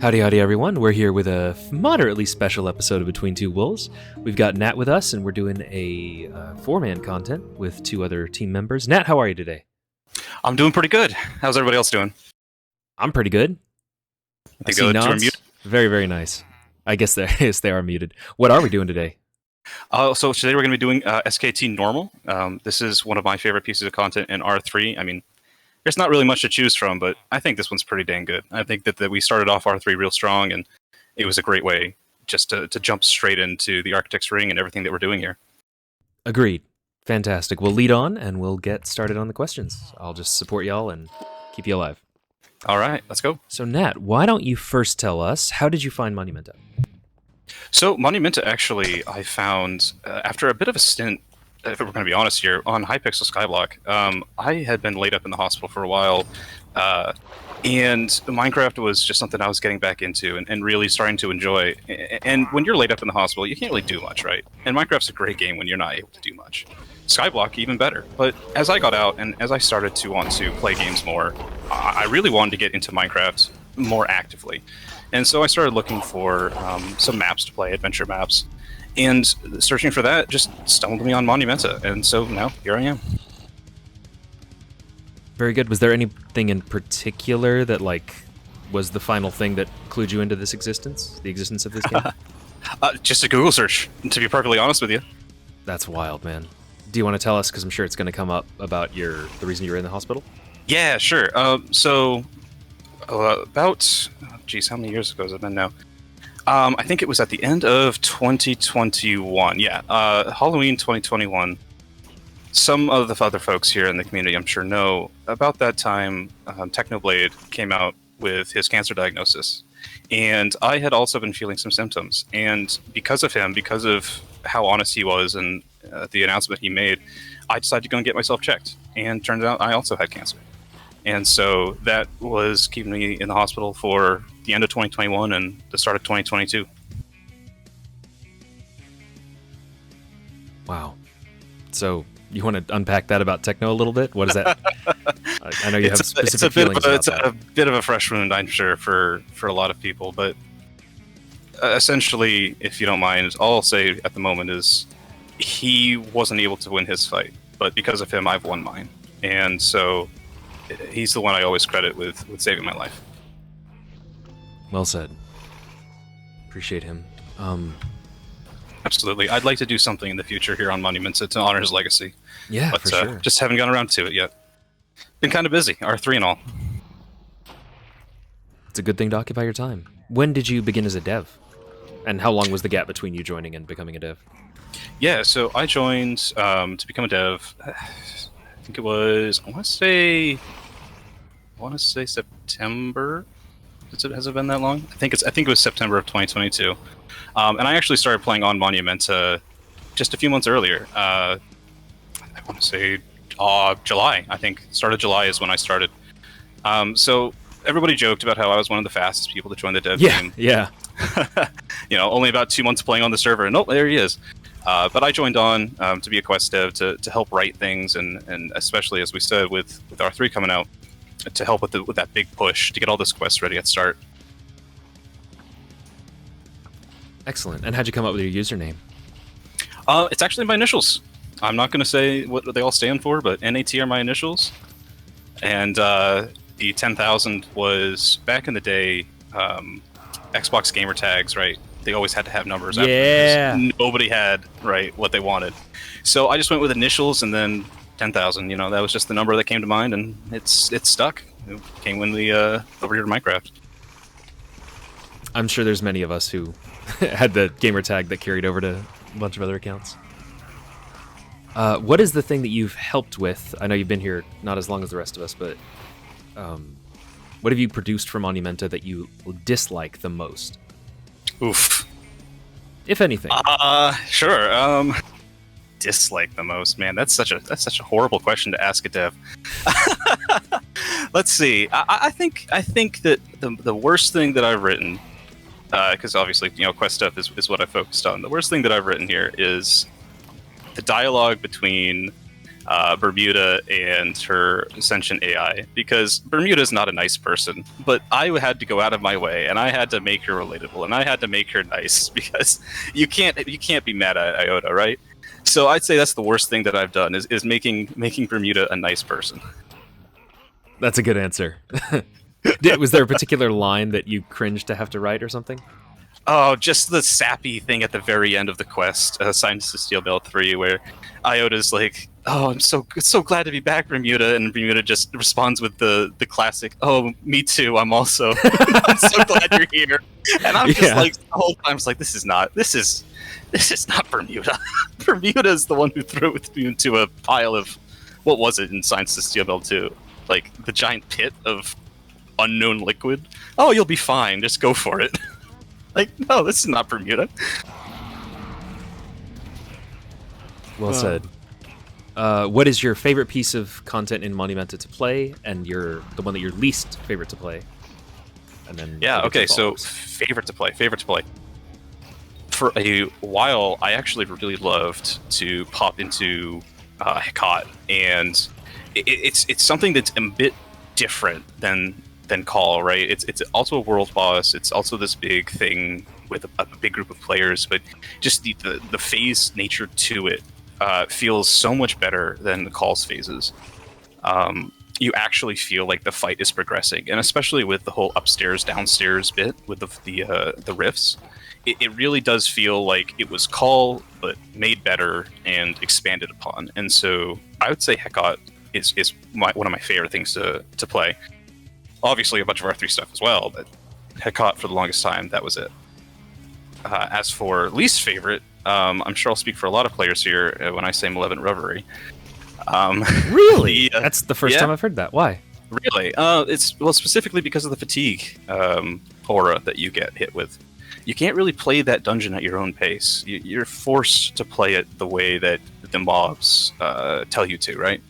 Howdy, howdy, everyone. We're here with a moderately special episode of Between Two Wolves. We've got Nat with us, and we're doing a four-man content with two other team members. Nat, how are you today? I'm doing pretty good. How's everybody else doing? I'm pretty good. I see nods. Very, very nice. I guess they are muted. What are we doing today? So today we're going to be doing SKT Normal. This is one of my favorite pieces of content in R3. I mean, there's not really much to choose from, but I think this one's pretty dang good. I think that we started off R3 real strong, and it was a great way just to jump straight into the Architect's Ring and everything that we're doing here. Agreed. Fantastic. We'll lead on, and we'll get started on the questions. I'll just support y'all and keep you alive. All right, let's go. So, Nat, why don't you first tell us, how did you find Monumenta? So, Monumenta, actually, I found, after a bit of a stint, if we're going to be honest here, on Hypixel Skyblock. I had been laid up in the hospital for a while, and Minecraft was just something I was getting back into and really starting to enjoy. And when you're laid up in the hospital, you can't really do much, right? And Minecraft's a great game when you're not able to do much. Skyblock, even better. But as I got out and as I started to want to play games more, I really wanted to get into Minecraft more actively. And so I started looking for some maps to play, adventure maps. And searching for that just stumbled me on Monumenta, and so now here I am. Very good. Was there anything in particular that was the final thing that clued you into this existence, the existence of this game? Just a Google search, to be perfectly honest with you. That's wild, man. Do you want to tell us, because I'm sure it's going to come up, about the reason you were in the hospital? Yeah, sure. About, how many years ago has it been now? I think it was at the end of 2021. Yeah, Halloween 2021. Some of the other folks here in the community, I'm sure, know about that time. Technoblade came out with his cancer diagnosis, and I had also been feeling some symptoms. And because of him, because of how honest he was, and the announcement he made, I decided to go and get myself checked. And turns out I also had cancer. And so that was keeping me in the hospital for the end of 2021 and the start of 2022. Wow. So you want to unpack that about techno a little bit? What is that? I know you have specific feelings about that. It's a bit of a fresh wound, I'm sure, for a lot of people. But essentially, if you don't mind, all I'll say at the moment is he wasn't able to win his fight. But because of him, I've won mine. And so he's the one I always credit with saving my life. Well said. Appreciate him. Absolutely. I'd like to do something in the future here on Monuments to honor his legacy. Yeah, but, for sure. Just haven't gotten around to it yet. Been kind of busy, R3 and all. It's a good thing to occupy your time. When did you begin as a dev? And how long was the gap between you joining and becoming a dev? Yeah, so I joined to become a dev. I think it was, I want to say September. Has it been that long? I think it was September of 2022. And I actually started playing on Monumenta just a few months earlier. I want to say July. I think start of July is when I started. So everybody joked about how I was one of the fastest people to join the dev game. Yeah. Only about 2 months playing on the server, and there he is. But I joined on to be a quest dev to help write things, and especially, as we said, with R3 coming out, to help with that big push to get all this quests ready at start. Excellent. And how'd you come up with your username? It's actually my initials. I'm not going to say what they all stand for, but NAT are my initials. And the 10,000 was, back in the day, Xbox gamer tags, right? They always had to have numbers. Yeah. Nobody had, right, what they wanted. So I just went with initials and then 10,000. That was just the number that came to mind, and it's stuck. It came when we over here to Minecraft. I'm sure there's many of us who had the gamer tag that carried over to a bunch of other accounts. What is the thing that you've helped with? I know you've been here not as long as the rest of us, but what have you produced for Monumenta that you dislike the most? Oof. If anything. Sure. Dislike the most, man. That's such a horrible question to ask a dev. Let's see. I think that the worst thing that I've written, because obviously quest stuff is what I focused on. The worst thing that I've written here is the dialogue between Bermuda and her sentient AI, because Bermuda is not a nice person, but I had to go out of my way and I had to make her relatable and I had to make her nice because you can't be mad at Iota, right? So I'd say that's the worst thing that I've done is making Bermuda a nice person. That's a good answer. Was there a particular line that you cringed to have to write or something? Oh, just the sappy thing at the very end of the quest, Science to Steel Bell 3, where Iota's like, "Oh, I'm so glad to be back, Bermuda," and Bermuda just responds with the classic, "Oh, me too. I'm also I'm so glad you're here." And I'm just like the whole time, I was like, "This is not Bermuda. Bermuda is the one who threw me into a pile of what was it in Science to Steel Bell 2, like the giant pit of unknown liquid. Oh, you'll be fine. Just go for it." Like, no, this is not Bermuda. Well said. What is your favorite piece of content in Monumenta to play, and the one that you're least favorite to play? And then okay, so favorite to play. For a while, I actually really loved to pop into Hecate, and it's something that's a bit different than Call, right? It's also a world boss. It's also this big thing with a big group of players, but just the phase nature to it feels so much better than the Call's phases. You actually feel like the fight is progressing, and especially with the whole upstairs downstairs bit with the rifts, it really does feel like it was Call but made better and expanded upon. And so I would say Hecate is one of my favorite things to play. Obviously, a bunch of R3 stuff as well, but Hecate for the longest time, that was it. As for least favorite, I'm sure I'll speak for a lot of players here when I say Malevolent Reverie. Really? That's the first time I've heard that. Why? Really? It's specifically because of the fatigue aura that you get hit with. You can't really play that dungeon at your own pace. You're forced to play it the way that the mobs tell you to, right?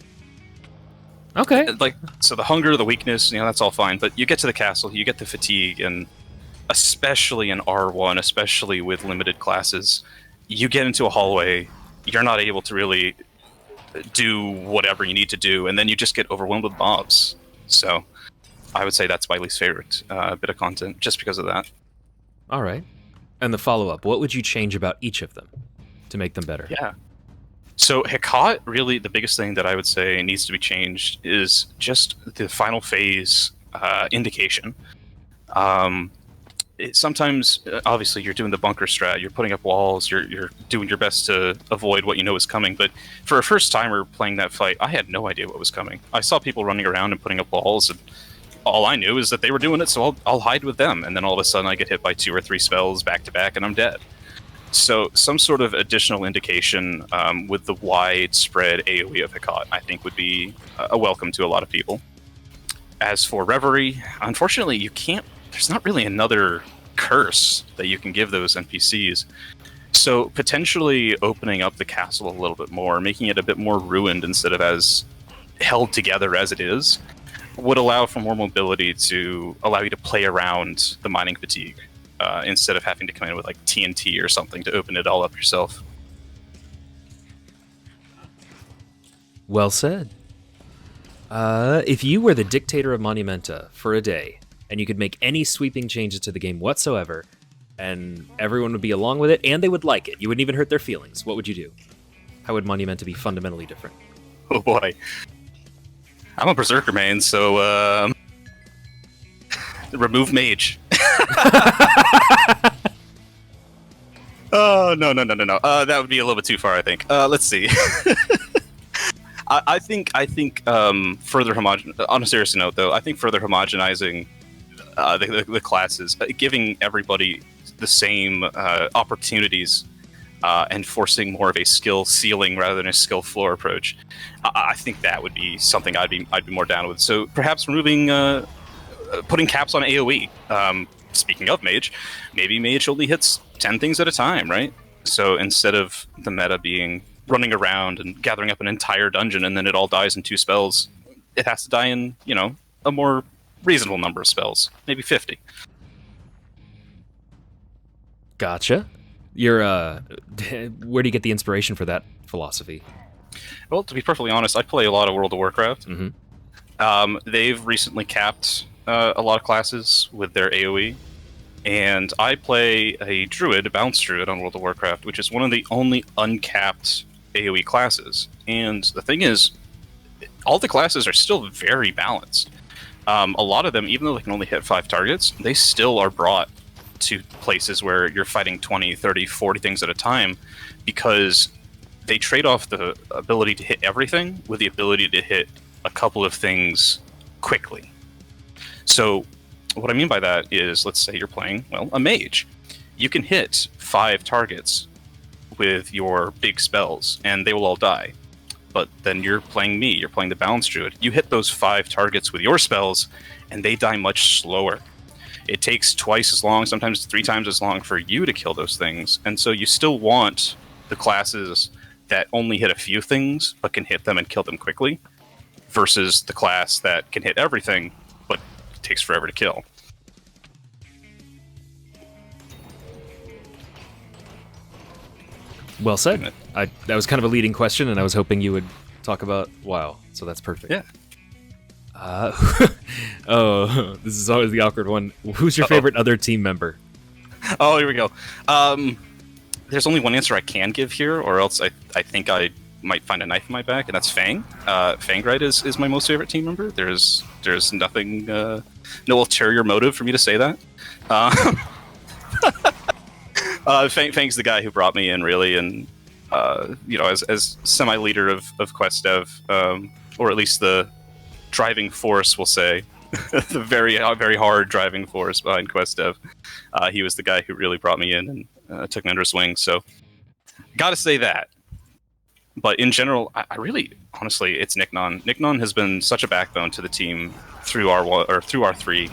Okay. Like, so the hunger, the weakness, that's all fine. But you get to the castle, you get the fatigue, and especially in R1, especially with limited classes, you get into a hallway, you're not able to really do whatever you need to do, and then you just get overwhelmed with mobs. So I would say that's my least favorite bit of content, just because of that. All right. And the follow-up, what would you change about each of them to make them better? Yeah. So Hecate, really the biggest thing that I would say needs to be changed is just the final phase indication. Sometimes, obviously, you're doing the bunker strat, you're putting up walls, you're doing your best to avoid what you know is coming, but for a first-timer playing that fight, I had no idea what was coming. I saw people running around and putting up walls, and all I knew is that they were doing it, so I'll hide with them, and then all of a sudden I get hit by 2 or 3 spells back-to-back, and I'm dead. So some sort of additional indication with the widespread AoE of Hecate, I think, would be a welcome to a lot of people. As for Reverie, unfortunately, you can't. There's not really another curse that you can give those NPCs. So potentially opening up the castle a little bit more, making it a bit more ruined instead of as held together as it is, would allow for more mobility to allow you to play around the mining fatigue. Instead of having to come in with like TNT or something to open it all up yourself. Well said. If you were the dictator of Monumenta for a day, and you could make any sweeping changes to the game whatsoever, and everyone would be along with it, and they would like it, you wouldn't even hurt their feelings, what would you do? How would Monumenta be fundamentally different? Oh boy. I'm a Berserker main, so remove mage. Oh, no. That would be a little bit too far, I think. Let's see. I think further on a serious note, though, I think further homogenizing the classes, giving everybody the same opportunities, and forcing more of a skill ceiling rather than a skill floor approach. I think that would be something I'd be more down with. So perhaps removing, putting caps on AoE. Speaking of mage, maybe mage only hits 10 things at a time, right? So instead of the meta being running around and gathering up an entire dungeon and then it all dies in 2 spells, it has to die in, a more reasonable number of spells, maybe 50. Gotcha. You're where do you get the inspiration for that philosophy? Well, to be perfectly honest, I play a lot of World of Warcraft. They've recently capped a lot of classes with their AoE, and I play a druid, a bounce druid on World of Warcraft, which is one of the only uncapped AoE classes. And the thing is, all the classes are still very balanced. A lot of them, even though they can only hit 5 targets, they still are brought to places where you're fighting 20, 30, 40 things at a time, because they trade off the ability to hit everything with the ability to hit a couple of things quickly. So what I mean by that is, let's say you're playing, well, a mage. You can hit 5 targets with your big spells, and they will all die. But then you're playing me, you're playing the balance druid. You hit those 5 targets with your spells, and they die much slower. It takes twice as long, sometimes 3 times as long for you to kill those things. And so you still want the classes that only hit a few things, but can hit them and kill them quickly, versus the class that can hit everything, but takes forever to kill. Well said. That was kind of a leading question, and I was hoping you would talk about WoW, so that's perfect. Yeah. Oh, this is always the awkward one. Who's your favorite other team member? Oh, here we go. There's only one answer I can give here, or else I think I might find a knife in my back, and that's Fang. Fangride is my most favorite team member. There's nothing, no ulterior motive for me to say that. Fang's the guy who brought me in, really, and as semi-leader of Quest Dev, or at least the driving force, we'll say, the very hard driving force behind Quest Dev. He was the guy who really brought me in and took me under his wing. So, gotta say that. But in general, I really, honestly, it's Nicknon. Nicknon has been such a backbone to the team through our 3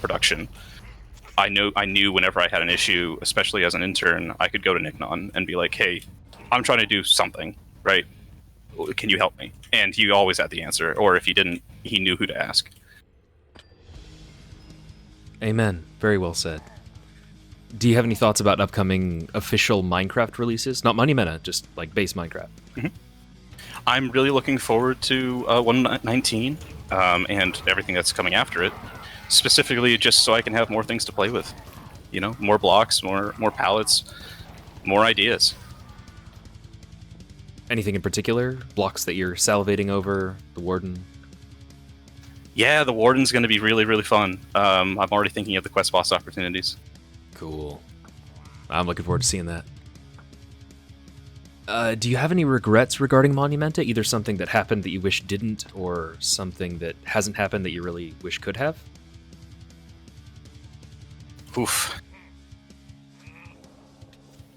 production. I knew whenever I had an issue, especially as an intern, I could go to Nicknon and be like, "Hey, I'm trying to do something, right? Can you help me?" And he always had the answer, or if he didn't, he knew who to ask. Amen. Very well said. Do you have any thoughts about upcoming official Minecraft releases? Not Money Meta, just like base Minecraft. Mm-hmm. I'm really looking forward to 1.19 and everything that's coming after it. Specifically, just so I can have more things to play with. More blocks, more palettes, more ideas. Anything in particular? Blocks that you're salivating over? The Warden? Yeah, the Warden's going to be really, really fun. I'm already thinking of the quest boss opportunities. Cool. I'm looking forward to seeing that. Do you have any regrets regarding Monumenta? Either something that happened that you wish didn't, or something that hasn't happened that you really wish could have? Oof.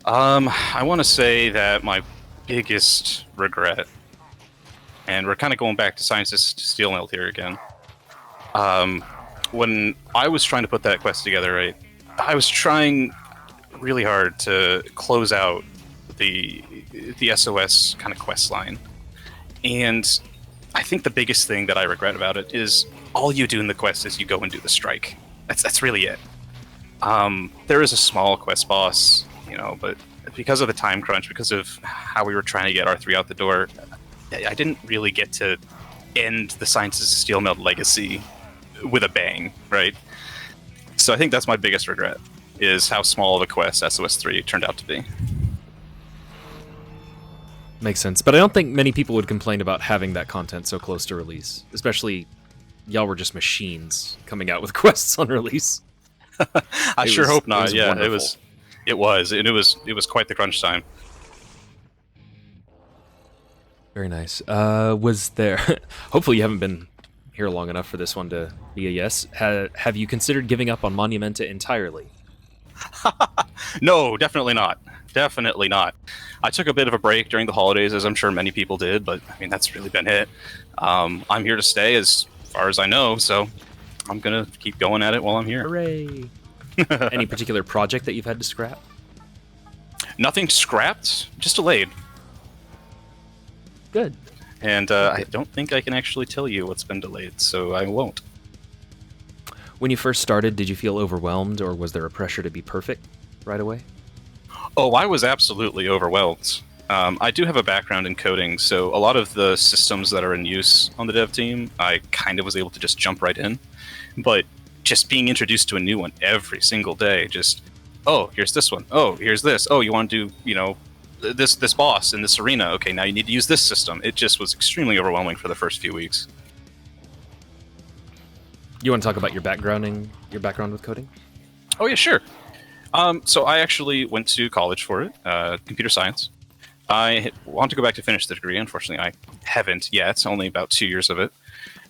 I want to say that my biggest regret, and we're kind of going back to Sciences Steel Melt here again. When I was trying to put that quest together, right, I was trying really hard to close out the SOS kind of quest line, and I think the biggest thing that I regret about it is all you do in the quest is you go and do the strike. That's really it. There is a small quest boss, but because of the time crunch, because of how we were trying to get R3 out the door, I didn't really get to end the Sciences of Steel Melt legacy with a bang, right? So I think that's my biggest regret, is how small of a quest SOS 3 turned out to be. Makes sense, but I don't think many people would complain about having that content so close to release, especially y'all were just machines coming out with quests on release. I sure hope not. Yeah, wonderful. It was quite the crunch time. Very nice. Was there? Hopefully, you haven't been here long enough for this one to be a yes. Have you considered giving up on Monumenta entirely? No, definitely not. Definitely not. I took a bit of a break during the holidays, as I'm sure many people did, but I mean that's really been it. I'm here to stay as far as I know, so I'm gonna keep going at it while I'm here. Hooray! Any particular project that you've had to scrap? Nothing scrapped, just delayed. Good. And I don't think I can actually tell you what's been delayed, so I won't. When you first started, did you feel overwhelmed, or was there a pressure to be perfect right away? Oh, I was absolutely overwhelmed. I do have a background in coding, so a lot of the systems that are in use on the dev team, I kind of was able to just jump right in. But just being introduced to a new one every single day, just, oh, here's this one. Oh, here's this. Oh, you want to do, this boss in this arena. Okay, now you need to use this system. It just was extremely overwhelming for the first few weeks. You want to talk about your background with coding? Oh, yeah, sure. So I actually went to college for it, computer science. I want to go back to finish the degree. Unfortunately, I haven't yet. Only about 2 years of it.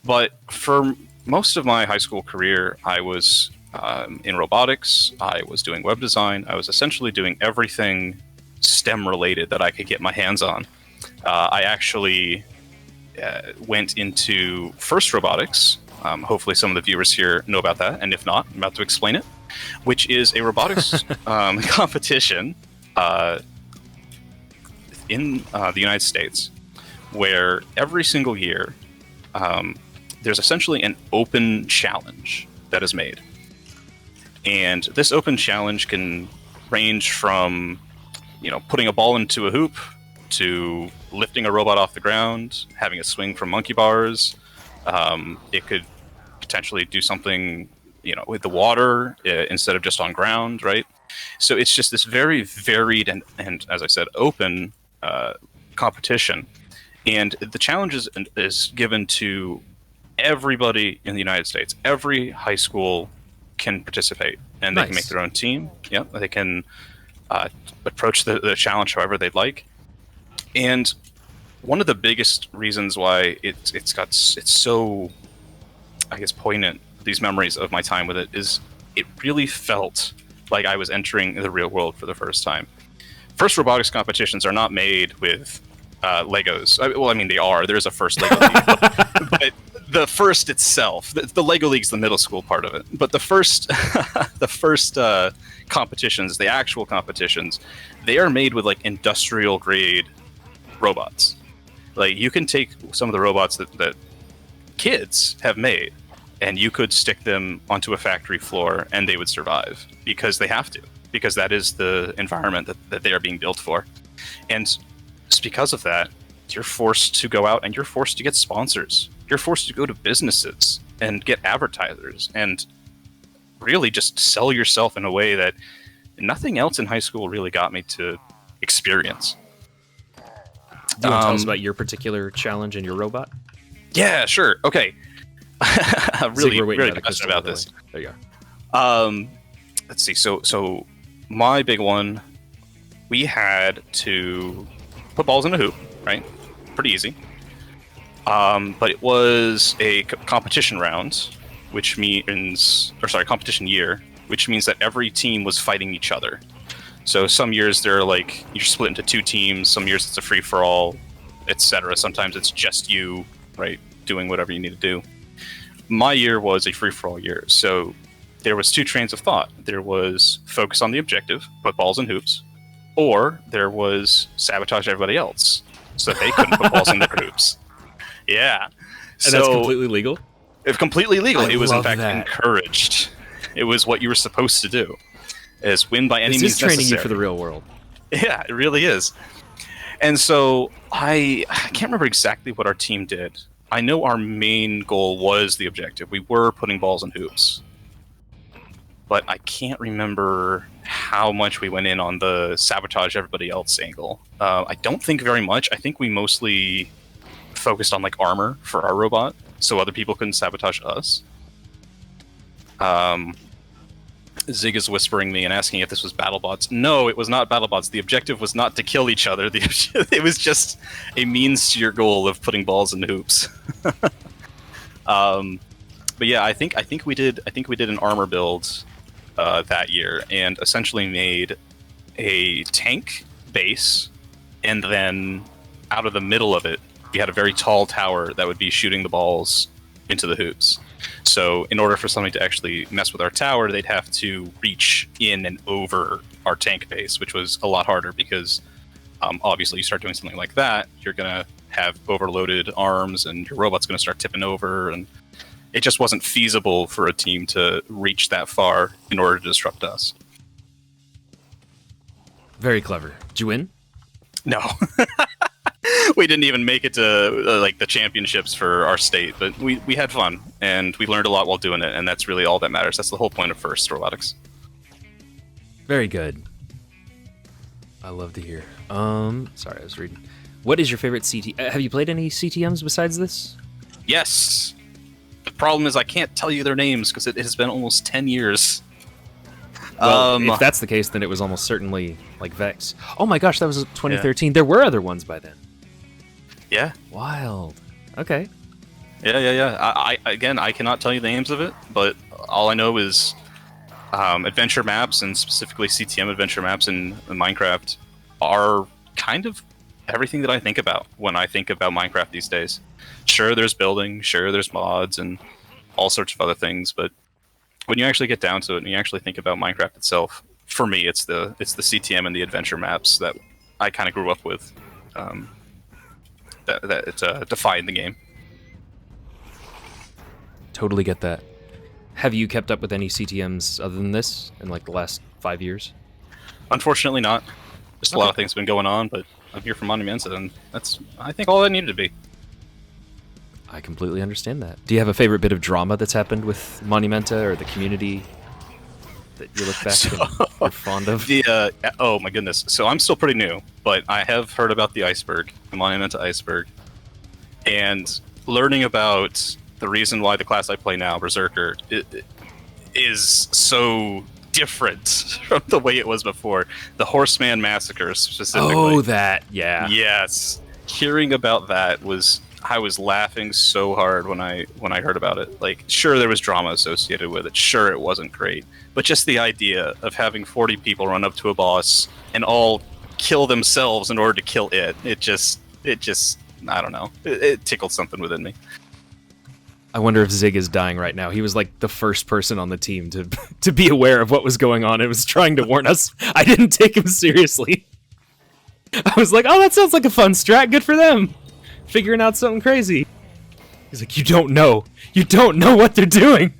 But for most of my high school career, I was in robotics. I was doing web design. I was essentially doing everything STEM related that I could get my hands on. I actually went into FIRST Robotics. Hopefully some of the viewers here know about that. And if not, I'm about to explain it, which is a robotics competition in the United States, where every single year there's essentially an open challenge that is made. And this open challenge can range from, putting a ball into a hoop to lifting a robot off the ground, having it swing from monkey bars. It could potentially do something, with the water instead of just on ground, right? So it's just this very varied and as I said, open competition. And the challenge is given to everybody in the United States. Every high school can participate, and they can make their own team. Yeah, they can approach the challenge however they'd like. And one of the biggest reasons why it's so, I guess, poignant, these memories of my time with it, is it really felt like I was entering the real world for the first time. First robotics competitions are not made with Legos. They are. There is a first Lego League, but the first itself, the Lego League's the middle school part of it. But the first, competitions, the actual competitions, they are made with like industrial grade robots. Like you can take some of the robots that kids have made, and you could stick them onto a factory floor, and they would survive because they have to. Because that is the environment that they are being built for. And just because of that, you're forced to go out and you're forced to get sponsors. You're forced to go to businesses and get advertisers and really just sell yourself in a way that nothing else in high school really got me to experience. Do you want to tell us about your particular challenge and your robot? Yeah, sure. Okay. I'm really passionate about this. There you are. Let's see. So my big one, we had to put balls in a hoop, right? Pretty easy. But it was a competition round, competition year, which means that every team was fighting each other. So some years they're like, you're split into two teams. Some years it's a free for all, etc. Sometimes it's just you, right, doing whatever you need to do. My year was a free for all year. So there was two trains of thought. There was focus on the objective, put balls in hoops, or there was sabotage everybody else so that they couldn't put balls in their hoops. Yeah. And that's completely legal? It's completely legal. It was, in fact, that. encouraged. It was what you were supposed to do, is win by any means necessary. This is training you for the real world. Yeah, it really is. And so I can't remember exactly what our team did. I know our main goal was the objective. We were putting balls in hoops. But I can't remember how much we went in on the sabotage everybody else angle. I don't think very much. I think we mostly focused on like armor for our robot, so other people couldn't sabotage us. Zig is whispering me and asking if this was BattleBots. No, it was not BattleBots. The objective was not to kill each other. It was just a means to your goal of putting balls in hoops. But yeah, I think we did an armor build that year, and essentially made a tank base, and then out of the middle of it, we had a very tall tower that would be shooting the balls into the hoops. So in order for somebody to actually mess with our tower, they'd have to reach in and over our tank base, which was a lot harder because obviously you start doing something like that, you're going to have overloaded arms and your robot's going to start tipping over, and it just wasn't feasible for a team to reach that far in order to disrupt us. Very clever. Did you win? No, we didn't even make it to like the championships for our state, but we had fun and we learned a lot while doing it, and that's really all that matters. That's the whole point of first robotics. Very good. I love to hear. Sorry, I was reading. What is your favorite CT? Have you played any CTMs besides this? Yes. The problem is I can't tell you their names because it has been almost 10 years. Well, if that's the case, then it was almost certainly like Vex. Oh my gosh, that was 2013. Yeah. There were other ones by then. Yeah. Wild. Okay. Yeah. I cannot tell you the names of it, but all I know is adventure maps, and specifically CTM adventure maps in Minecraft, are kind of everything that I think about when I think about Minecraft these days. Sure, there's building, sure, there's mods, and all sorts of other things, but when you actually get down to it and you actually think about Minecraft itself, for me, it's the CTM and the adventure maps that I kind of grew up with. That define the game. Totally get that. Have you kept up with any CTMs other than this in like the last 5 years? Unfortunately not. Just a lot of things have been going on, but I'm here for Monumenta, and that's, I think, all I needed to be. I completely understand that. Do you have a favorite bit of drama that's happened with Monumenta or the community that you look back and you're fond of? Oh my goodness. So I'm still pretty new, but I have heard about the iceberg, the Monumenta iceberg, and learning about the reason why the class I play now, Berserker, is so different from the way it was before. The Horseman massacres, specifically. Oh, that, yeah. Yes. Hearing about that I was laughing so hard when I heard about it. Like, sure, there was drama associated with it. Sure, it wasn't great. But just the idea of having 40 people run up to a boss and all kill themselves in order to kill it just, I don't know. It tickled something within me. I wonder if Zig is dying right now. He was like the first person on the team to be aware of what was going on and was trying to warn us. I didn't take him seriously. I was like, oh, that sounds like a fun strat. Good for them. Figuring out something crazy. He's like, you don't know what they're doing.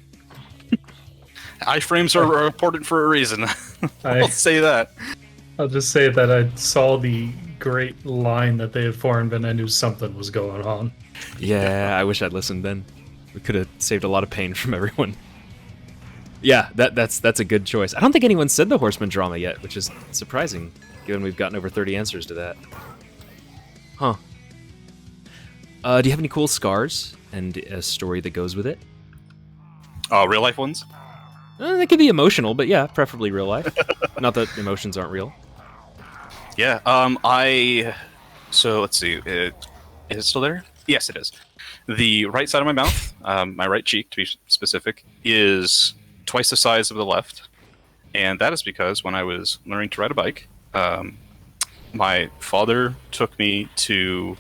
Iframes are important for a reason. I'll say that. I'll just say that I saw the great line that they had formed and I knew something was going on. Yeah, I wish I'd listened then. We could have saved a lot of pain from everyone. Yeah, that's a good choice. I don't think anyone said the Horseman drama yet, which is surprising, given we've gotten over 30 answers to that. Huh. Do you have any cool scars and a story that goes with it? Real life ones? They could be emotional, but yeah, preferably real life. Not that emotions aren't real. Yeah, so let's see. Is it still there? Yes, it is. The right side of my mouth, my right cheek to be specific, is twice the size of the left. And that is because when I was learning to ride a bike, my father took me to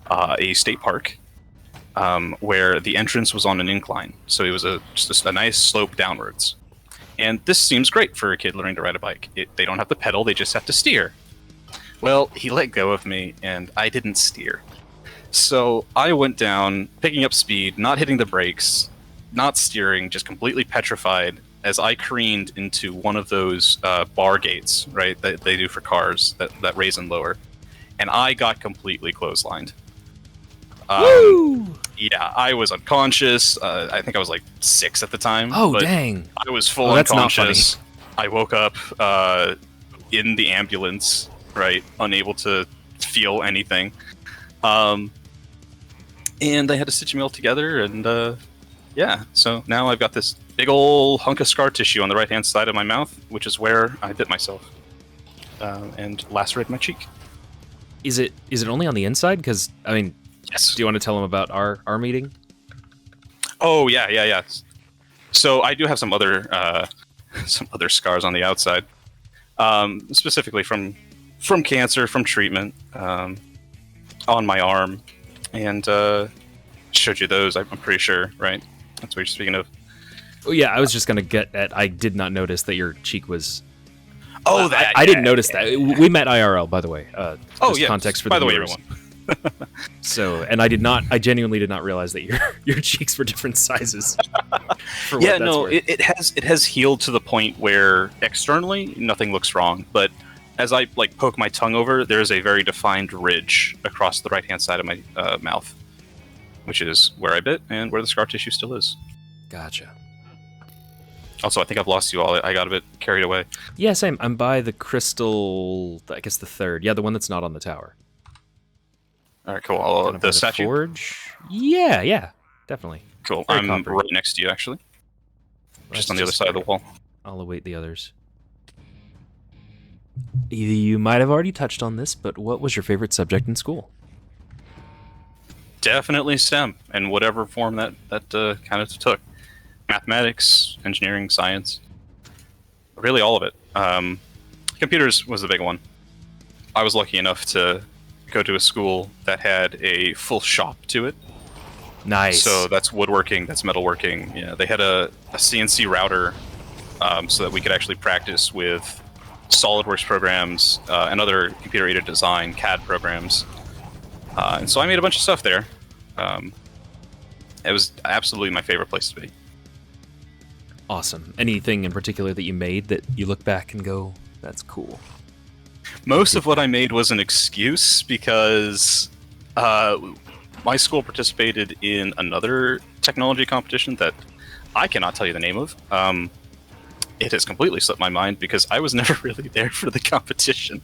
a state park where the entrance was on an incline. So it was just a nice slope downwards. And this seems great for a kid learning to ride a bike. They don't have to pedal, they just have to steer. Well, he let go of me, and I didn't steer. So I went down, picking up speed, not hitting the brakes, not steering, just completely petrified as I careened into one of those bar gates, right, that they do for cars that raise and lower. And I got completely clotheslined. Woo! Yeah, I was unconscious. I think I was like 6 at the time. Oh, dang. I was full that's unconscious. Not funny. I woke up in the ambulance, right, unable to feel anything. And they had to stitch me all together, and yeah, so now I've got this big ol' hunk of scar tissue on the right-hand side of my mouth, which is where I bit myself and lacerated my cheek. Is it only on the inside? Because, I mean, yes. Do you want to tell them about our meeting? Oh, yeah. So I do have some other scars on the outside, specifically from cancer, from treatment, on my arm. And showed you those, I'm pretty sure, right? That's what you're speaking of. Oh, yeah, I was just going to get at, I did not notice that your cheek was... Oh, that... I didn't notice that. We met IRL, by the way. Yeah, context for by the way, viewers. everyone. So, and I genuinely did not realize that your cheeks were different sizes. It has healed to the point where externally nothing looks wrong, but as I like poke my tongue over, there is a very defined ridge across the right-hand side of my mouth, which is where I bit and where the scar tissue still is. Gotcha. Also, I think I've lost you all. I got a bit carried away. Yeah, same. I'm by the crystal, I guess the third. Yeah, the one that's not on the tower. All right, cool. Kind of by The statue? forge? Yeah, definitely. Cool. Very I'm coppery. right next to you, actually. Just Let's on the other side of the wall. I'll await the others. You might have already touched on this, but what was your favorite subject in school? Definitely STEM, and whatever form that kind of took. Mathematics, engineering, science. Really all of it. Computers was the big one. I was lucky enough to go to a school that had a full shop to it. Nice. So that's woodworking, that's metalworking. Yeah, they had a CNC router so that we could actually practice with SolidWorks programs and other computer-aided design, CAD programs. And so I made a bunch of stuff there. It was absolutely my favorite place to be. Awesome. Anything in particular that you made that you look back and go, that's cool? Most of what I made was an excuse because my school participated in another technology competition that I cannot tell you the name of. It has completely slipped my mind because I was never really there for the competition.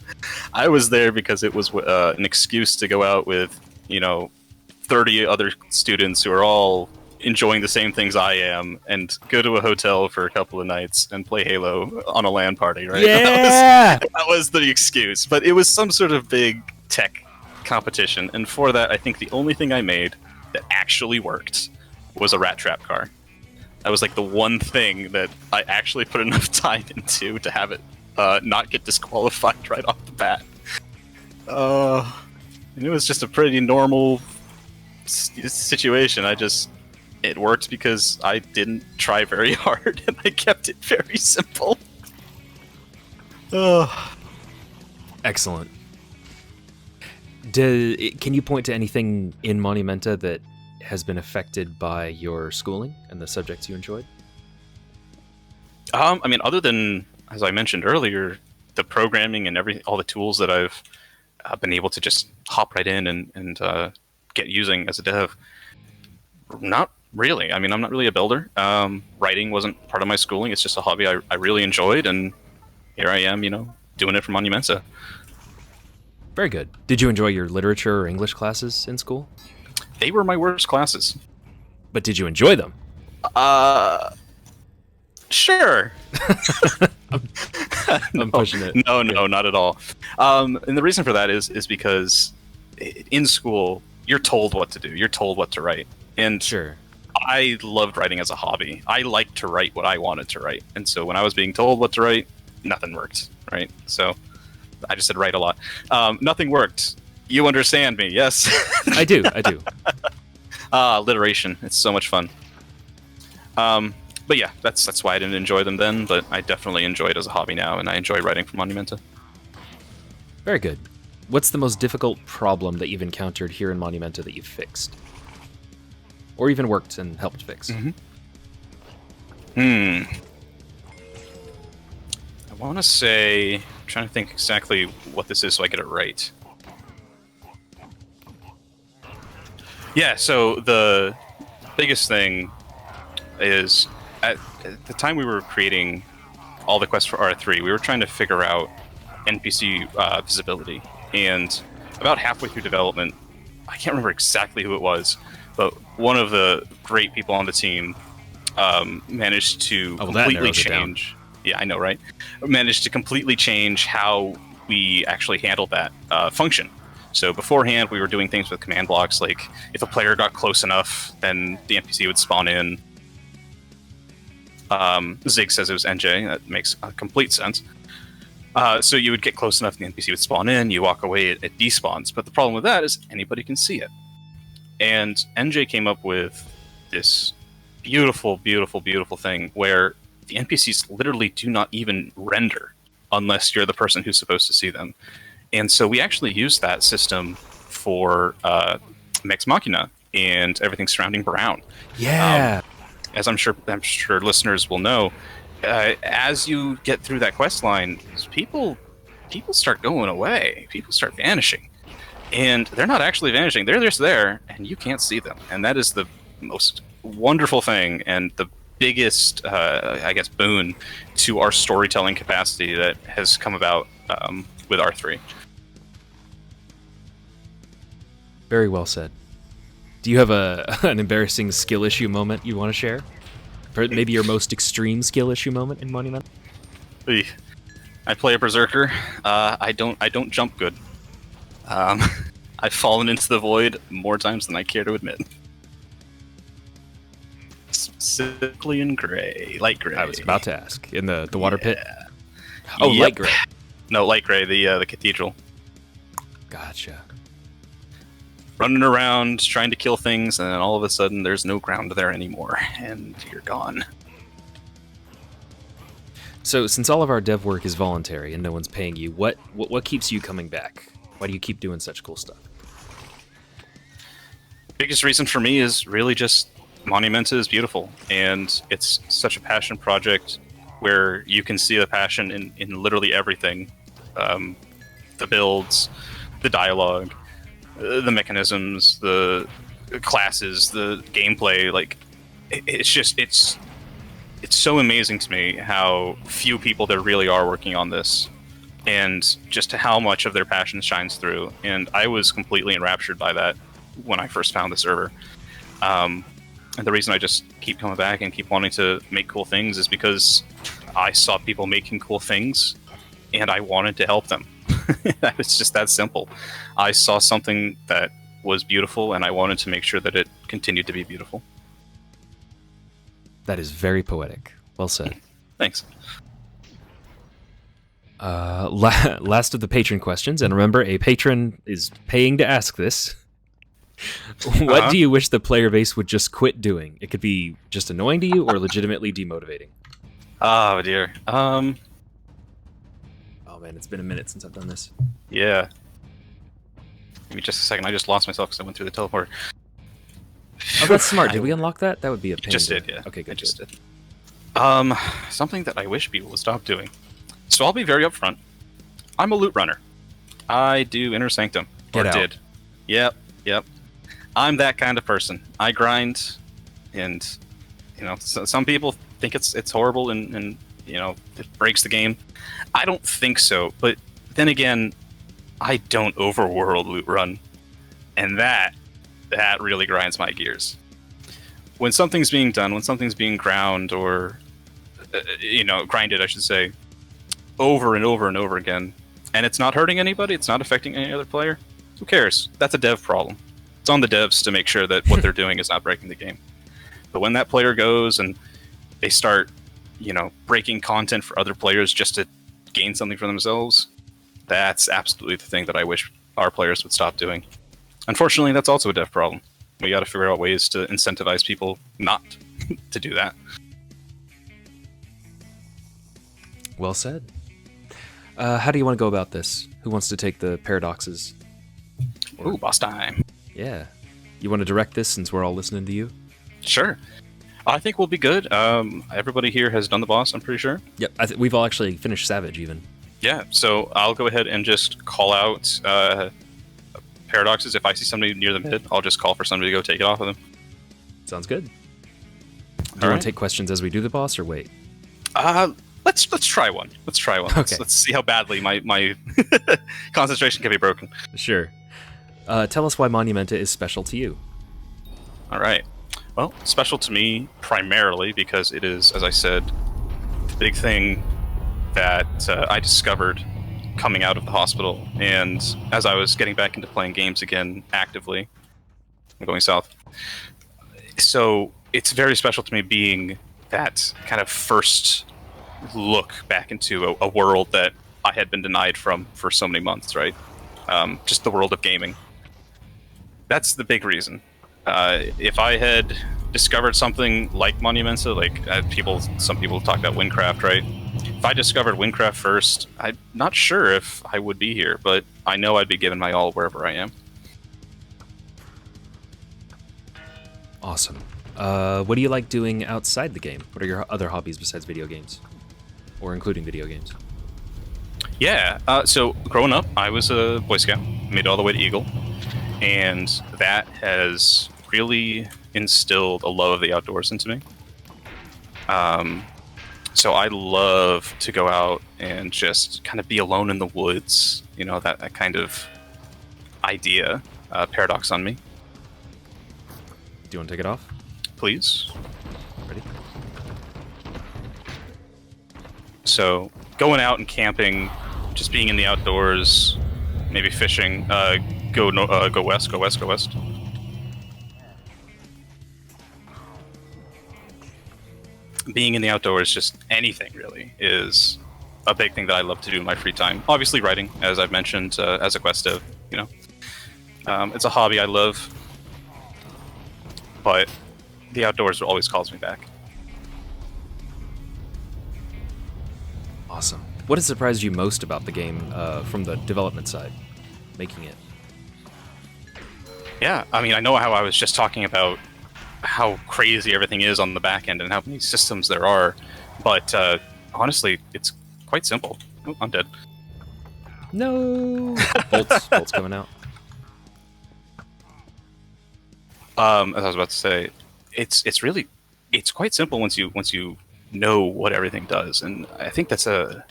I was there because it was an excuse to go out with, 30 other students who are all enjoying the same things I am and go to a hotel for a couple of nights and play Halo on a LAN party, right? Yeah! That was the excuse. But it was some sort of big tech competition, and for that, I think the only thing I made that actually worked was a rat trap car. That was like the one thing that I actually put enough time into to have it not get disqualified right off the bat. And it was just a pretty normal situation. It worked because I didn't try very hard and I kept it very simple. Excellent. Can you point to anything in Monumenta that has been affected by your schooling and the subjects you enjoyed? Other than, as I mentioned earlier, the programming and all the tools that I've been able to just hop right in and get using as a dev, not really. I'm not really a builder. Writing wasn't part of my schooling. It's just a hobby I really enjoyed, and here I am, doing it for Monumenta. Very good. Did you enjoy your literature or English classes in school? They were my worst classes. But did you enjoy them? Sure. I'm pushing it. No, not at all. And the reason for that is because in school, you're told what to do. You're told what to write. And Sure. I loved writing as a hobby. I liked to write what I wanted to write. And so when I was being told what to write, nothing worked, right? So I just said write a lot. Nothing worked. You understand me, yes? I do. Alliteration. It's so much fun. But yeah, that's why I didn't enjoy them then, but I definitely enjoy it as a hobby now, and I enjoy writing for Monumenta. Very good. What's the most difficult problem that you've encountered here in Monumenta that you've fixed? Or even worked and helped fix? I want to say... I'm trying to think exactly what this is so I get it right. Yeah, so the biggest thing is... At the time we were creating all the quests for R3, we were trying to figure out NPC visibility. And about halfway through development, I can't remember exactly who it was, but one of the great people on the team managed to completely change... Yeah, I know, right? Managed to completely change how we actually handled that function. So beforehand, we were doing things with command blocks, like if a player got close enough, then the NPC would spawn in. Zig says it was NJ. That makes complete sense. So you would get close enough, and the NPC would spawn in. You walk away, it despawns. But the problem with that is anybody can see it. And NJ came up with this beautiful, beautiful, beautiful thing where the NPCs literally do not even render unless you're the person who's supposed to see them. And so we actually used that system for Mex Machina and everything surrounding Brown. Yeah. As I'm sure listeners will know, as you get through that quest line, people people start going away. People start vanishing. And they're not actually vanishing. They're just there, and you can't see them. And that is the most wonderful thing and the biggest, I guess, boon to our storytelling capacity that has come about with R3. Very well said. Do you have an embarrassing skill issue moment you want to share? Or maybe your most extreme skill issue moment in Monument? I play a berserker. I don't jump good. I've fallen into the void more times than I care to admit. Specifically in gray, light gray. I was about to ask. In the water pit? Oh, light gray. No, light gray, the cathedral. Gotcha. Running around, trying to kill things, and then all of a sudden there's no ground there anymore, and you're gone. So, since all of our dev work is voluntary and no one's paying you, what keeps you coming back? Why do you keep doing such cool stuff? Biggest reason for me is really just Monumenta is beautiful, and it's such a passion project where you can see the passion in literally everything. The builds, the dialogue, the mechanisms, the classes, the gameplay. Like, it's so amazing to me how few people there really are working on this, and just how much of their passion shines through. And I was completely enraptured by that when I first found the server. And the reason I just keep coming back and keep wanting to make cool things is because I saw people making cool things, and I wanted to help them. It's just that simple. I saw something that was beautiful, and I wanted to make sure that it continued to be beautiful. That is very poetic. Well said. Thanks. Last of the patron questions, and remember, a patron is paying to ask this. What do you wish the player base would just quit doing? It could be just annoying to you or legitimately demotivating. Oh, dear. Oh, man, it's been a minute since I've done this. Yeah. Give me just a second. I just lost myself because I went through the teleporter. Oh, that's smart. Did we unlock that? That would be a pain. Just did, yeah. Okay, good. I just did. Something that I wish people would stop doing. So I'll be very upfront. I'm a loot runner. I do Inner Sanctum. Get out. Did. Yep. I'm that kind of person. I grind, and some people think it's horrible and it breaks the game. I don't think so, but then again, I don't overworld loot run, and that really grinds my gears. When something's being done, when something's being ground or grinded, I should say, over and over and over again, and it's not hurting anybody, it's not affecting any other player, who cares? That's a dev problem. It's on the devs to make sure that what they're doing is not breaking the game. But when that player goes and they start, breaking content for other players just to gain something for themselves, that's absolutely the thing that I wish our players would stop doing. Unfortunately, that's also a dev problem. We got to figure out ways to incentivize people not to do that. Well said. How do you want to go about this? Who wants to take the paradoxes? Ooh, boss time. Yeah. You want to direct this since we're all listening to you? Sure. I think we'll be good. Everybody here has done the boss, I'm pretty sure. Yep. We've all actually finished Savage, even. Yeah, so I'll go ahead and just call out paradoxes. If I see somebody near the mid, I'll just call for somebody to go take it off of them. Sounds good. Do you want to take questions as we do the boss, or wait? Let's try one. Let's try one. Okay. Let's see how badly my concentration can be broken. Sure. Tell us why Monumenta is special to you. All right. Well, special to me primarily because it is, as I said, the big thing that I discovered coming out of the hospital, and as I was getting back into playing games again actively. I'm going south. So it's very special to me being that kind of first look back into a world that I had been denied from for so many months, right? Just the world of gaming. That's the big reason. If I had discovered something like Monumenta, like some people talk about Windcraft, right? If I discovered Windcraft first, I'm not sure if I would be here, but I know I'd be giving my all wherever I am. Awesome. What do you like doing outside the game? What are your other hobbies besides video games? Or including video games? Yeah. So growing up, I was a Boy Scout, made it all the way to Eagle, and that has really instilled a love of the outdoors into me. So I love to go out and just kind of be alone in the woods. You know, that kind of idea, paradox on me. Do you want to take it off? Please. Ready? So going out and camping, just being in the outdoors, maybe fishing. Go west. Go west. Go west. Being in the outdoors, just anything really, is a big thing that I love to do in my free time. Obviously, writing, as I've mentioned, as a quest dev, you know, it's a hobby I love, but the outdoors always calls me back. Awesome. What has surprised you most about the game from the development side, making it? Yeah, I mean, I know how I was just talking about how crazy everything is on the back end and how many systems there are, but honestly, it's quite simple. Oh, I'm dead. No. Bolts coming out. As I was about to say, it's quite simple once you know what everything does, and I think that's a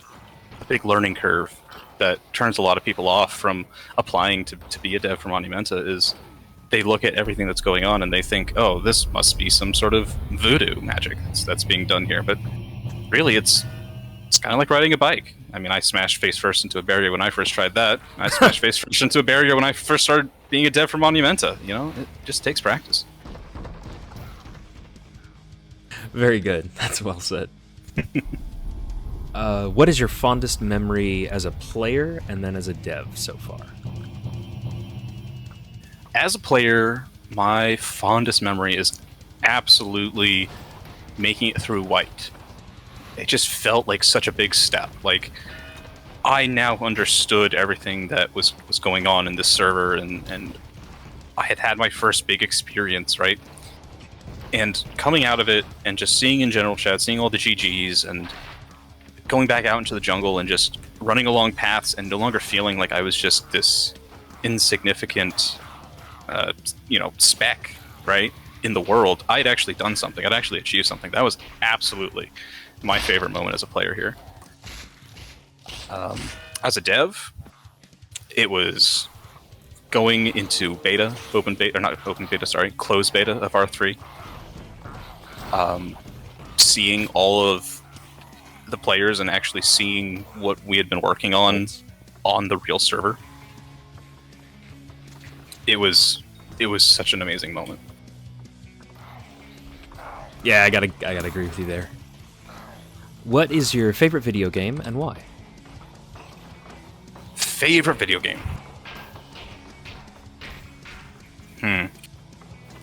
big learning curve that turns a lot of people off from applying to be a dev for Monumenta. Is they look at everything that's going on and they think, oh, this must be some sort of voodoo magic that's being done here, but really it's kind of like riding a bike. I mean, I smashed face first into a barrier when I first tried that. I smashed face first into a barrier when I first started being a dev for Monumenta. You know, it just takes practice. Very good. That's well said. What is your fondest memory as a player and then as a dev so far? As a player, my fondest memory is absolutely making it through White. It just felt like such a big step. Like, I now understood everything that was going on in this server, and I had my first big experience, right? And coming out of it and just seeing in general chat, seeing all the GGs, and going back out into the jungle and just running along paths and no longer feeling like I was just this insignificant speck, right, in the world. I had actually done something. I'd actually achieved something. That was absolutely my favorite moment as a player here. As a dev, it was going into closed beta of R3. Seeing all of the players and actually seeing what we had been working on the real server. It was such an amazing moment. Yeah, I gotta agree with you there. What is your favorite video game and why? Favorite video game?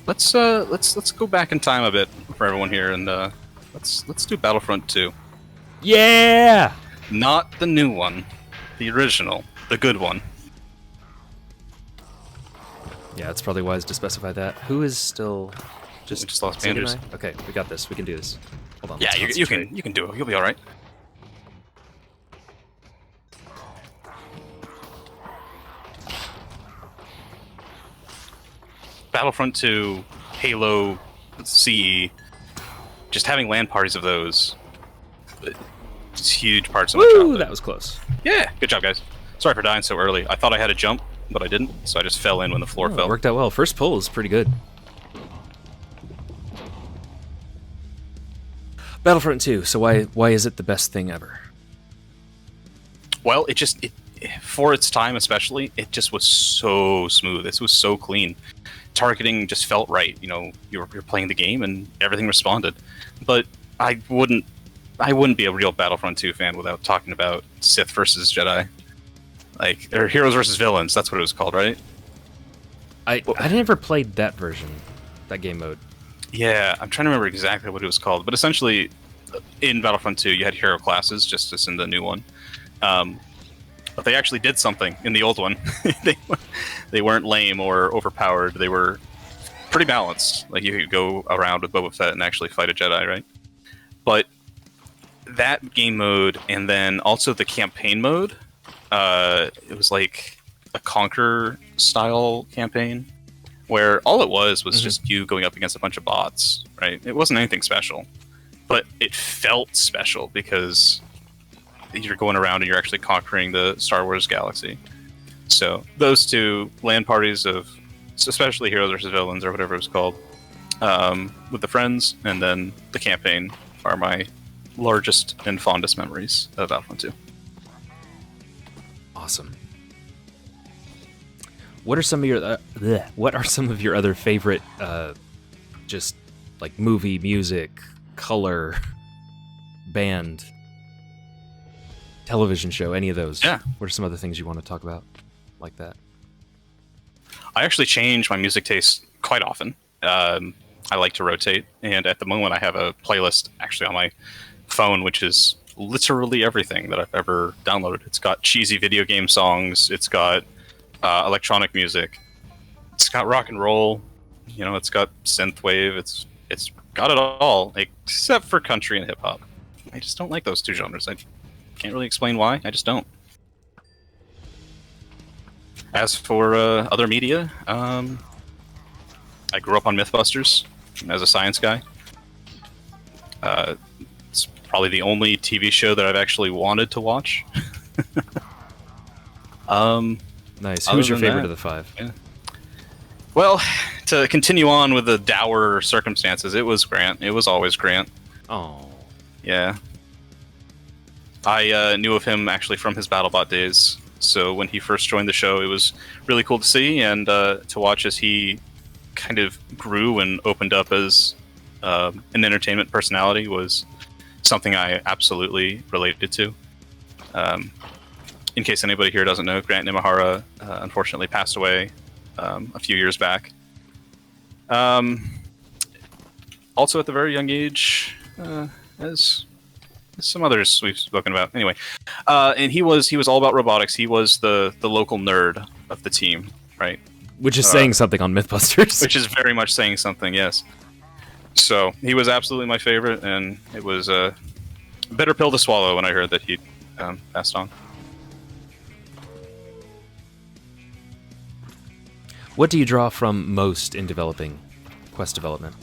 Let's go back in time a bit for everyone here, and let's do Battlefront 2. Yeah! Not the new one, the original, the good one. Yeah, it's probably wise to specify that. Who is still We just lost Sandy and Panders. I? Okay, we got this. We can do this. Hold on. Yeah, let's you concentrate. can do it. You'll be all right. Battlefront 2, Halo, CE, just having LAN parties of those, it's huge parts of my Woo! childhood. That was close. Yeah, good job, guys. Sorry for dying so early. I thought I had a jump, but I didn't, so I just fell in when the floor Oh, fell. it worked out well. First pull is pretty good. Battlefront 2. So why is it the best thing ever? Well, it for its time especially, it just was so smooth. It was so clean. Targeting just felt right. You know, you're playing the game and everything responded. But I wouldn't be a real Battlefront 2 fan without talking about Sith versus Jedi, or heroes versus villains. That's what it was called, right? I never played that version, that game mode. Yeah, I'm trying to remember exactly what it was called. But essentially, in Battlefront 2, you had hero classes, just as in the new one. But they actually did something in the old one. They weren't lame or overpowered. They were pretty balanced. Like, you could go around with Boba Fett and actually fight a Jedi, right? But that game mode, and then also the campaign mode, It was like a Conquer style campaign where all it was just you going up against a bunch of bots, right? It wasn't anything special, but it felt special because you're going around and you're actually conquering the Star Wars galaxy. So those two LAN parties of, especially Heroes vs. Villains or whatever it was called, with the friends, and then the campaign are my largest and fondest memories of Battlefront 2. Awesome. What are some of your what are some of your other favorite just like movie, music, color, band, television show, any of those? Yeah. What are some other things you want to talk about like that? I actually change my music taste quite often. I like to rotate, and at the moment I have a playlist actually on my phone, which is literally everything that I've ever downloaded. It's got cheesy video game songs, it's got electronic music, it's got rock and roll, it's got synthwave, it's got it all except for country and hip hop. I just don't like those two genres. I can't really explain why. I just don't. As for other media, I grew up on Mythbusters as a science guy. It's probably the only TV show that I've actually wanted to watch. Nice. Who's your favorite of the five? Yeah. Well, to continue on with the dour circumstances, it was Grant. It was always Grant. Oh. Yeah. I knew of him actually from his BattleBot days. So when he first joined the show, it was really cool to see and to watch as he kind of grew and opened up as an entertainment personality was something I absolutely related to. In case anybody here doesn't know, Grant Nimahara unfortunately passed away a few years back. Also at the very young age, as some others we've spoken about. Anyway, and he was all about robotics. He was the local nerd of the team, right? Which is saying something on Mythbusters. Which is very much saying something, yes. So he was absolutely my favorite, and it was a bitter pill to swallow when I heard that he passed on. What do you draw from most in developing quest development?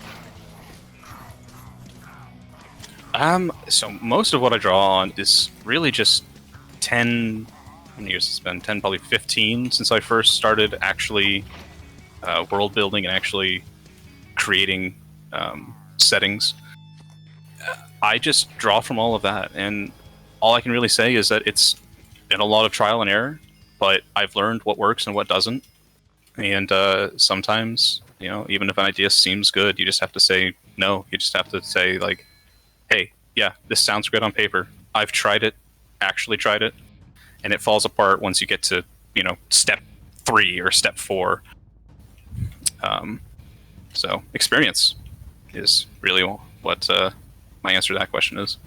So most of what I draw on is really just 10, how many years it's been? 10, probably 15 since I first started actually world building and actually creating settings. I just draw from all of that, and all I can really say is that it's been a lot of trial and error, but I've learned what works and what doesn't. And sometimes, even if an idea seems good, you just have to say no. You just have to say, like, hey, yeah, this sounds good on paper. I've tried it, actually tried it, and it falls apart once you get to, step 3 or step 4. So experience is really what my answer to that question is.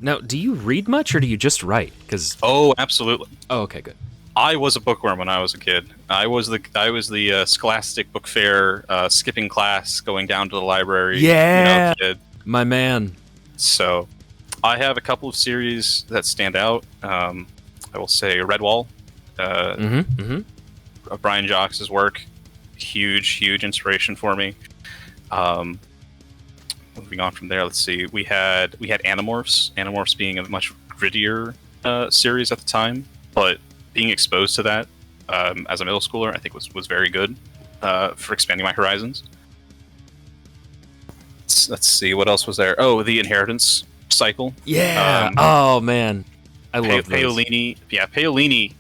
Now, do you read much or do you just write? Oh, absolutely. Oh, okay, good. I was a bookworm when I was a kid. I was the Scholastic Book Fair skipping class, going down to the library. Yeah, kid. My man. So, I have a couple of series that stand out. I will say Redwall. Brian Jocks' work, huge inspiration for me. Moving on from there, let's see. We had Animorphs. Animorphs being a much grittier series at the time, but being exposed to that as a middle schooler, I think was very good for expanding my horizons. Let's see, what else was there? Oh, the Inheritance cycle. Yeah. Oh man, I love those. Paolini. Yeah, Paolini.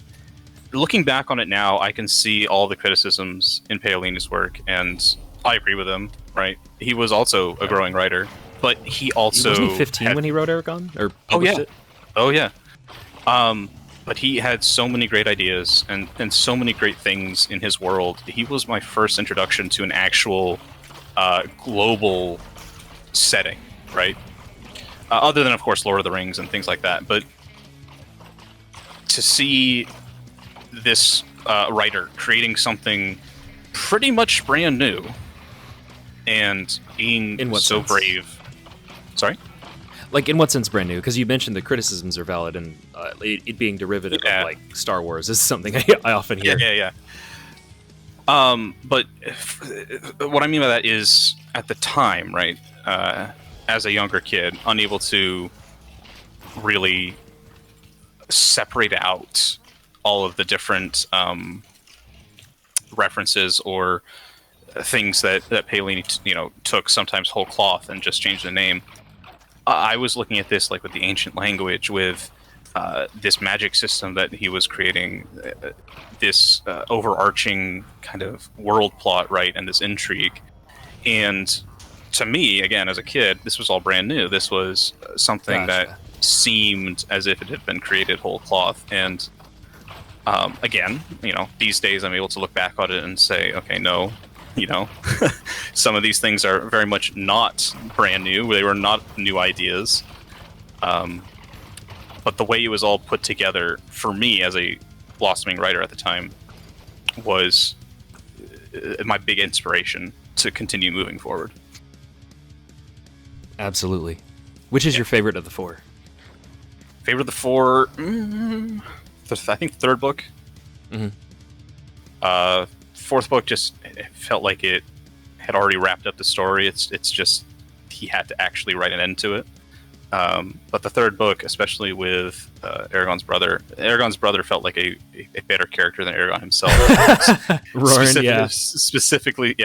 Looking back on it now, I can see all the criticisms in Paolini's work, and I agree with him. Right? He was also a growing writer, but he also wasn't he 15 when he wrote Aragon or published it? Oh yeah. But he had so many great ideas and so many great things in his world. He was my first introduction to an actual global setting, right? Other than, of course, Lord of the Rings and things like that. But to see this writer creating something pretty much brand new and being so brave. Sorry? Like, in what sense brand new? Because you mentioned the criticisms are valid, and it being derivative Yeah. of, like, Star Wars is something I often hear. Yeah. But what I mean by that is, at the time, right, as a younger kid, unable to really separate out all of the different references or things that Paolini, took sometimes whole cloth and just changed the name. I was looking at this like with the ancient language, with this magic system that he was creating, this overarching kind of world plot, right, and this intrigue. And to me, again, as a kid, this was all brand new. This was something Gotcha. that seemed as if it had been created whole cloth. And again, these days I'm able to look back on it and say, okay, no, some of these things are very much not brand new. They were not new ideas. But the way it was all put together, for me as a blossoming writer at the time, was my big inspiration to continue moving forward. Absolutely. Which is your favorite of the four? Favorite of the four? I think the third book. Mm-hmm. Fourth book just it felt like it had already wrapped up the story. It's just he had to actually write an end to it. But the third book, especially with Aragorn's brother felt like a better character than Aragorn himself. Specifically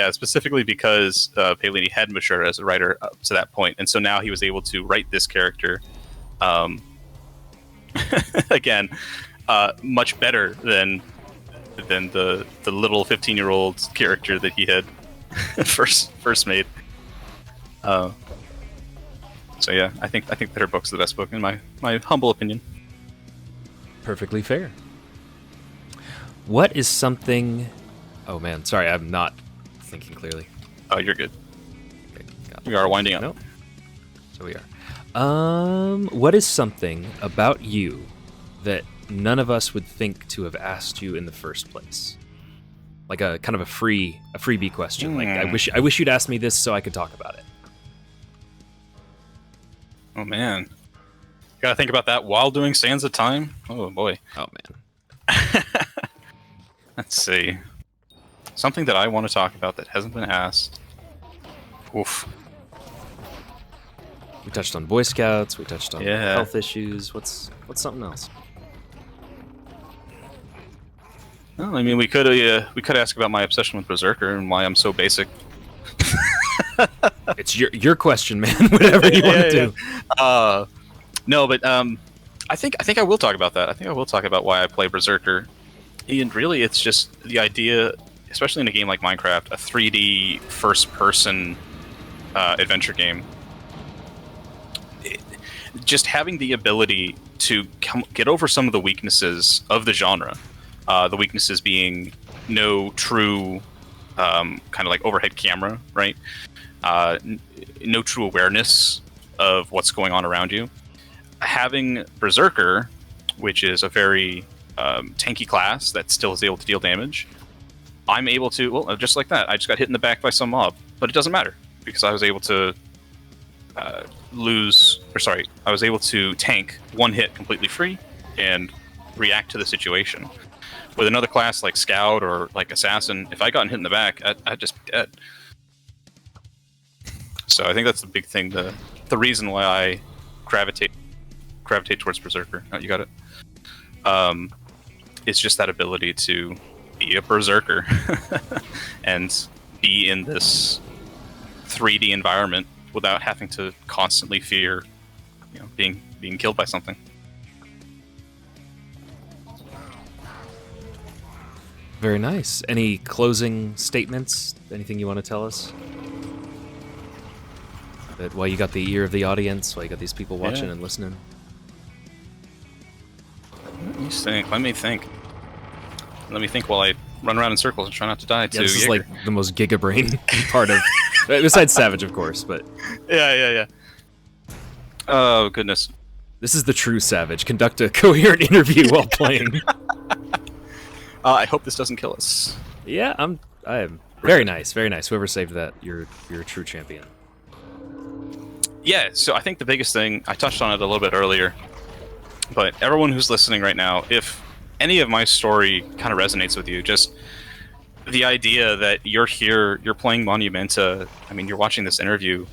because Paolini had matured as a writer up to that point, and so now he was able to write this character, again, much better than the little 15-year-old character that he had first made. So yeah, I think the third book's the best book in my humble opinion. Perfectly fair. What is something... Oh man, sorry, I'm not thinking clearly. Oh, you're good. Okay, got it. We are winding up. Nope. So we are. What is something about you that none of us would think to have asked you in the first place? Like a kind of a freebie question. Like I wish you'd asked me this so I could talk about it. Oh man, gotta think about that while doing Sands of Time. Oh boy. Oh man. Let's see. Something that I want to talk about that hasn't been asked. Oof. We touched on Boy Scouts. We touched on Yeah. health issues. What's something else? Well, I mean, we could ask about my obsession with Berserker and why I'm so basic. It's your question, man. Whatever you want to do. No, but I think I will talk about that. I think I will talk about why I play Berserker. And really, it's just the idea, especially in a game like Minecraft, a 3D first-person adventure game. Just having the ability to get over some of the weaknesses of the genre. The weaknesses being no true kind of like overhead camera, right? No true awareness of what's going on around you. Having Berserker, which is a very tanky class that still is able to deal damage, I'm able to, well, just like that, I just got hit in the back by some mob, but it doesn't matter because I was able to I was able to tank one hit completely free and react to the situation. With another class like Scout or like Assassin, if I got hit in the back, I'd just be dead. So I think that's the big thing, the reason why I gravitate towards Berserker. Oh, you got it. It's just that ability to be a Berserker and be in this 3D environment without having to constantly fear, being killed by something. Very nice. Any closing statements? Anything you want to tell us? That why you got the ear of the audience? Why you got these people watching and listening? Let me think while I run around in circles and try not to die. Yeah, this is like the most giga-brain part of... Besides Savage, of course, but... Yeah. Oh, goodness. This is the true Savage. Conduct a coherent interview while playing. I hope this doesn't kill us. Yeah, I am. Very nice, very nice. Whoever saved that, you're a true champion. Yeah, so I think the biggest thing, I touched on it a little bit earlier, but everyone who's listening right now, if any of my story kind of resonates with you, just the idea that you're here, you're playing Monumenta, I mean, you're watching this interview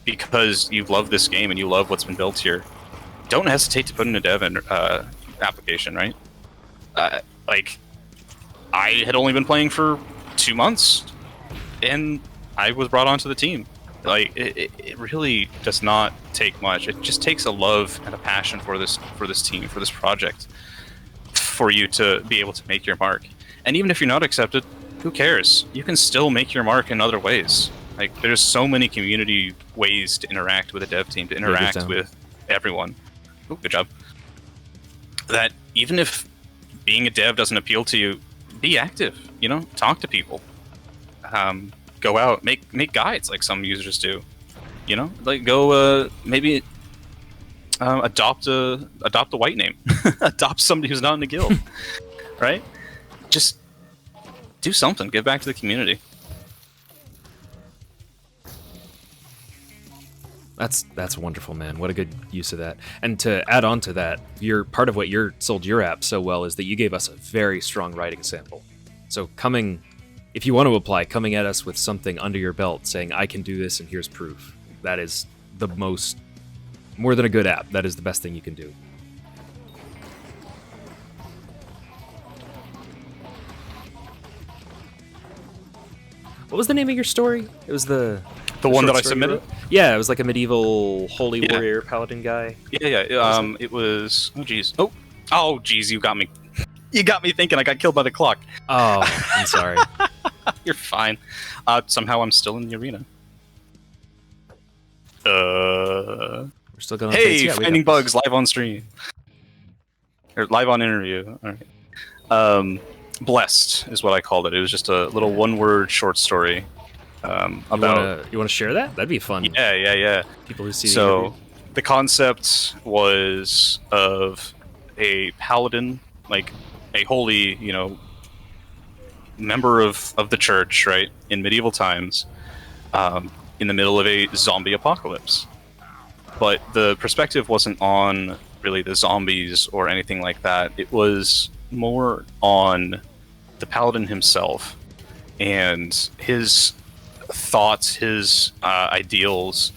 because you love this game and you love what's been built here, don't hesitate to put in a dev application, right? Like, I had only been playing for 2 months, and I was brought onto the team. Like, it really does not take much. It just takes a love and a passion for this team, for this project, for you to be able to make your mark. And even if you're not accepted, who cares? You can still make your mark in other ways. Like, there's so many community ways to interact with a dev team, to interact with everyone. Ooh, good job. That even if being a dev doesn't appeal to you, be active. You know, talk to people. Go out, make guides like some users do. You know, like go maybe adopt a white name, adopt somebody who's not in a guild, right? Just do something. Give back to the community. That's wonderful, man. What a good use of that. And to add on to that, part of what sold your app so well is that you gave us a very strong writing sample. So if you want to apply, coming at us with something under your belt saying, I can do this and here's proof. That is more than a good app. That is the best thing you can do. What was the name of your story? It was the one that I submitted? Yeah, it was like a medieval holy warrior paladin guy. Yeah. It was... Oh, geez, you got me. You got me thinking I got killed by the clock. Oh, I'm sorry. You're fine. Somehow I'm still in the arena. We're still going. Hey, finding bugs live on stream. Or live on interview. All right. Blessed is what I called it. It was just a little one-word short story. About... You want to share that? That'd be fun. Yeah. People who see the concept was of a paladin, like a holy, member of the church, right, in medieval times, in the middle of a zombie apocalypse. But the perspective wasn't on really the zombies or anything like that. It was more on the paladin himself and his thoughts, his ideals,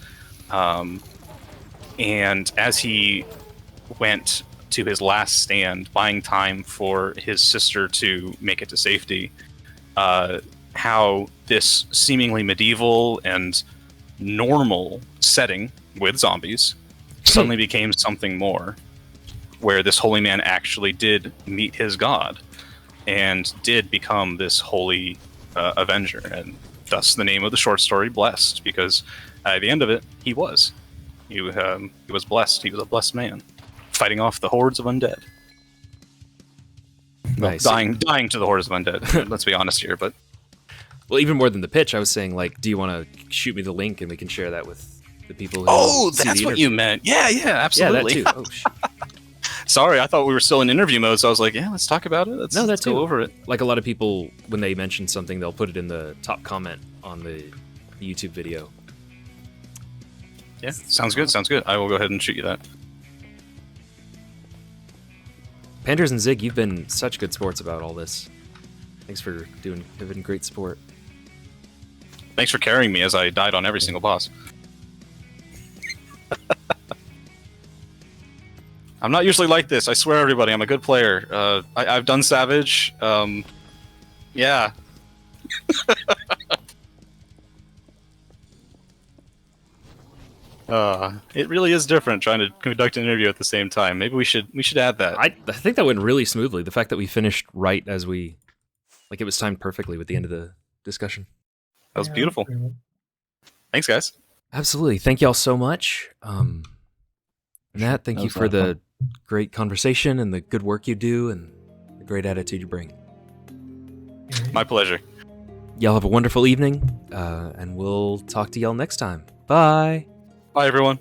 and as he went to his last stand, buying time for his sister to make it to safety, how this seemingly medieval and normal setting with zombies suddenly became something more, where this holy man actually did meet his god and did become this holy avenger, and thus the name of the short story, Blessed, because at the end of it, he was blessed. He was a blessed man, fighting off the hordes of undead. Nice. Well, dying to the hordes of undead. Let's be honest here, but well, even more than the pitch, I was saying, like, do you want to shoot me the link and we can share that with the people who see that's the what you meant. Yeah, absolutely. Yeah, that too. Oh, shit. Sorry, I thought we were still in interview mode, so I was like, yeah, let's talk about it. Let's go over it. Like, a lot of people, when they mention something, they'll put it in the top comment on the YouTube video. Yeah, sounds good. I will go ahead and shoot you that. Panders and Zig, you've been such good sports about all this. Thanks for having great support. Thanks for carrying me as I died on every single boss. I'm not usually like this. I swear, everybody, I'm a good player. I've done Savage. Yeah. It really is different trying to conduct an interview at the same time. Maybe we should add that. I think that went really smoothly. The fact that we finished right as it was timed perfectly with the end of the discussion. That was beautiful. Thanks, guys. Absolutely. Thank y'all so much. Nat, thank you for the great conversation and the good work you do and the great attitude you bring. My pleasure. Y'all have a wonderful evening, and we'll talk to y'all next time. Bye. Bye, everyone.